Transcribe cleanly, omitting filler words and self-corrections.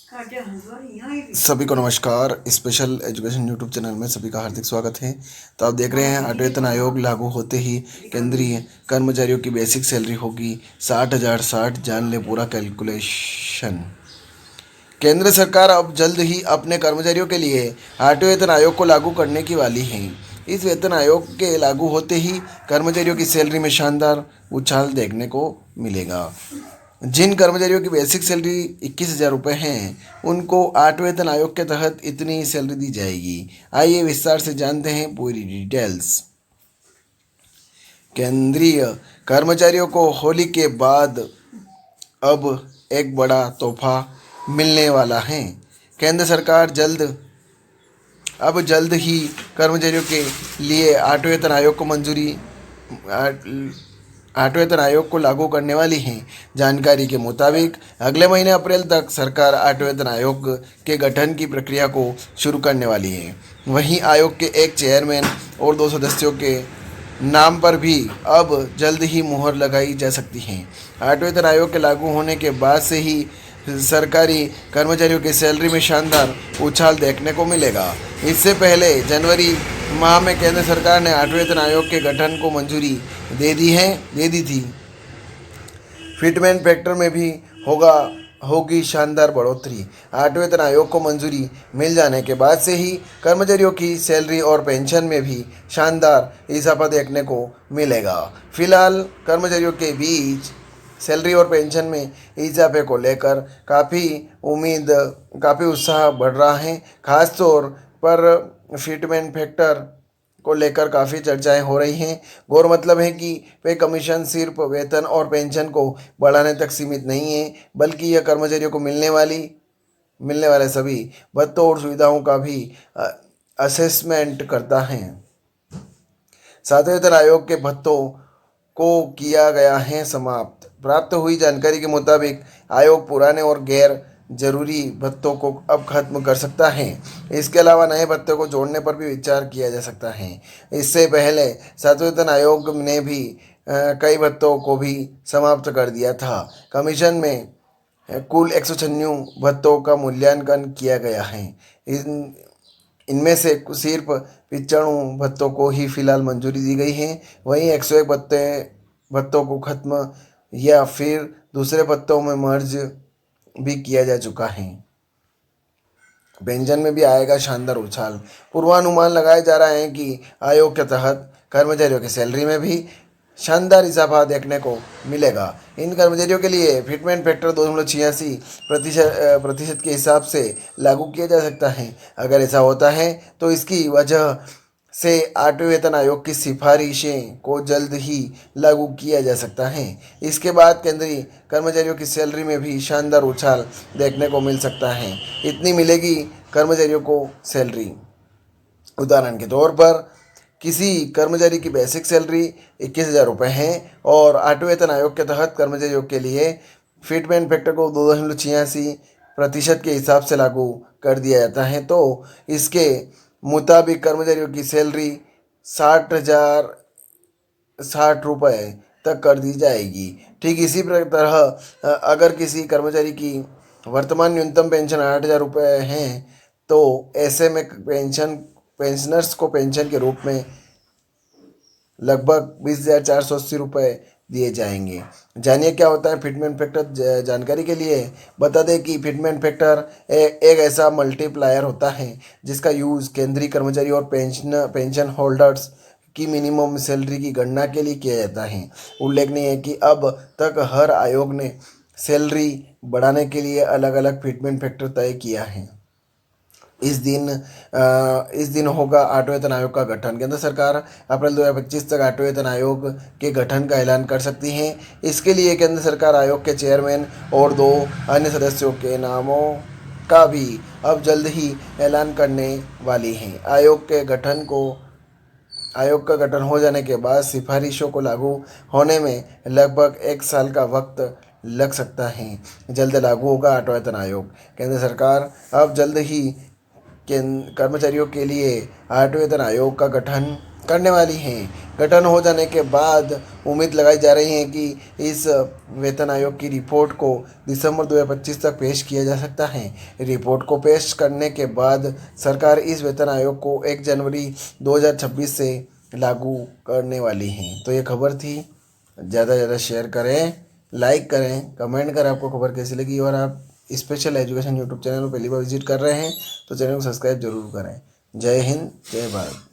सभी को नमस्कार। स्पेशल एजुकेशन यूट्यूब चैनल में सभी का हार्दिक स्वागत है। तो आप देख रहे हैं आठ वेतन आयोग लागू होते ही केंद्रीय कर्मचारियों की बेसिक सैलरी होगी 60,060। जान ले पूरा कैलकुलेशन। केंद्र सरकार अब जल्द ही अपने कर्मचारियों के लिए आठवें वेतन आयोग को लागू करने की वाली है। इस वेतन आयोग के लागू होते ही कर्मचारियों की सैलरी में शानदार उछाल देखने को मिलेगा। जिन कर्मचारियों की बेसिक सैलरी 21,000 रुपये हैं, उनको आठ वेतन आयोग के तहत इतनी सैलरी दी जाएगी। आइए विस्तार से जानते हैं पूरी डिटेल्स। केंद्रीय कर्मचारियों को होली के बाद अब एक बड़ा तोहफा मिलने वाला है। केंद्र सरकार जल्द ही कर्मचारियों के लिए आठवें वेतन आयोग को आठवें वेतन आयोग को लागू करने वाली है। जानकारी के मुताबिक अगले महीने अप्रैल तक सरकार आठवें वेतन आयोग के गठन की प्रक्रिया को शुरू करने वाली है। वहीं आयोग के एक चेयरमैन और 2 सदस्यों के नाम पर भी अब जल्द ही मुहर लगाई जा सकती है। आठवें वेतन आयोग के लागू होने के बाद से ही सरकारी कर्मचारियों की सैलरी में शानदार उछाल देखने को मिलेगा। इससे पहले जनवरी माह में केंद्र सरकार ने आठवें वेतन आयोग के गठन को मंजूरी दे दी थी। फिटमेंट फैक्टर में भी होगी शानदार बढ़ोतरी। आठवें वेतन आयोग को मंजूरी मिल जाने के बाद से ही कर्मचारियों की सैलरी और पेंशन में भी शानदार इजाफा देखने को मिलेगा। फिलहाल कर्मचारियों के बीच सैलरी और पेंशन में इजाफे को लेकर काफ़ी उत्साह बढ़ रहा है। खास तौर पर फिटमेंट फैक्टर को लेकर काफ़ी चर्चाएं हो रही हैं। गौर मतलब है कि पे कमीशन सिर्फ वेतन और पेंशन को बढ़ाने तक सीमित नहीं है, बल्कि यह कर्मचारियों को मिलने वाले सभी भत्तों और सुविधाओं का भी असेसमेंट करता है। सातवें वेतन आयोग के भत्तों को किया गया है समाप्त। प्राप्त हुई जानकारी के मुताबिक आयोग पुराने और गैर जरूरी भत्तों को अब खत्म कर सकता है। इसके अलावा नए भत्तों को जोड़ने पर भी विचार किया जा सकता है। इससे पहले सातवें वेतन आयोग ने भी कई भत्तों को भी समाप्त कर दिया था। कमीशन में कुल 196 भत्तों का मूल्यांकन किया गया है। इनमें से सिर्फ 95 भत्तों को ही फिलहाल मंजूरी दी गई है। वहीं 101 भत्तों को खत्म या फिर दूसरे भत्तों में मर्ज भी किया जा चुका है। पेंशन में भी आएगा शानदार उछाल। पूर्वानुमान लगाया जा रहा है कि आयोग के तहत कर्मचारियों की सैलरी में भी शानदार इजाफा देखने को मिलेगा। इन कर्मचारियों के लिए फिटमेंट फैक्टर 2.86% के हिसाब से लागू किया जा सकता है। अगर ऐसा होता है तो इसकी वजह से आठवें वेतन आयोग की सिफारिशें को जल्द ही लागू किया जा सकता है। इसके बाद केंद्रीय कर्मचारियों की सैलरी में भी शानदार उछाल देखने को मिल सकता है। इतनी मिलेगी कर्मचारियों को सैलरी। उदाहरण के तौर पर किसी कर्मचारी की बेसिक सैलरी 21,000 रुपये है और आठवें वेतन आयोग के तहत कर्मचारियों के लिए फिटमेंट फैक्टर को 2.86% के हिसाब से लागू कर दिया जाता है, तो इसके मुताबिक कर्मचारियों की सैलरी 60,060 रुपये तक कर दी जाएगी। ठीक इसी तरह अगर किसी कर्मचारी की वर्तमान न्यूनतम पेंशन 8,000 रुपये है, तो ऐसे में पेंशनर्स को पेंशन के रूप में लगभग 20,480 रुपये दिए जाएंगे। जानिए क्या होता है फिटमेंट फैक्टर। जानकारी के लिए बता दें कि फिटमेंट फैक्टर एक ऐसा मल्टीप्लायर होता है जिसका यूज़ केंद्रीय कर्मचारी और पेंशन होल्डर्स की मिनिमम सैलरी की गणना के लिए किया जाता है। उल्लेखनीय है कि अब तक हर आयोग ने सैलरी बढ़ाने के लिए अलग अलग फिटमेंट फैक्टर तय किया है। इस दिन होगा आठवें वेतन आयोग का गठन। केंद्र सरकार अप्रैल 2025 तक आठवें वेतन आयोग के गठन का ऐलान कर सकती है। इसके लिए केंद्र सरकार आयोग के चेयरमैन और 2 अन्य सदस्यों के नामों का भी अब जल्द ही ऐलान करने वाली है। आयोग का गठन हो जाने के बाद सिफारिशों को लागू होने में लगभग 1 साल का वक्त लग सकता है। जल्द लागू होगा आठवां वेतन आयोग। केंद्र सरकार अब जल्द ही कर्मचारियों के लिए आठवें वेतन आयोग का गठन करने वाली हैं। गठन हो जाने के बाद उम्मीद लगाई जा रही है कि इस वेतन आयोग की रिपोर्ट को दिसंबर 2025 तक पेश किया जा सकता है। रिपोर्ट को पेश करने के बाद सरकार इस वेतन आयोग को 1 जनवरी 2026 से लागू करने वाली है। तो ये खबर थी। ज़्यादा से ज़्यादा शेयर करें, लाइक करें, कमेंट करें आपको खबर कैसी लगी। और आप स्पेशल एजुकेशन यूट्यूब चैनल को पहली बार विजिट कर रहे हैं तो चैनल को सब्सक्राइब जरूर करें। जय हिंद, जय भारत।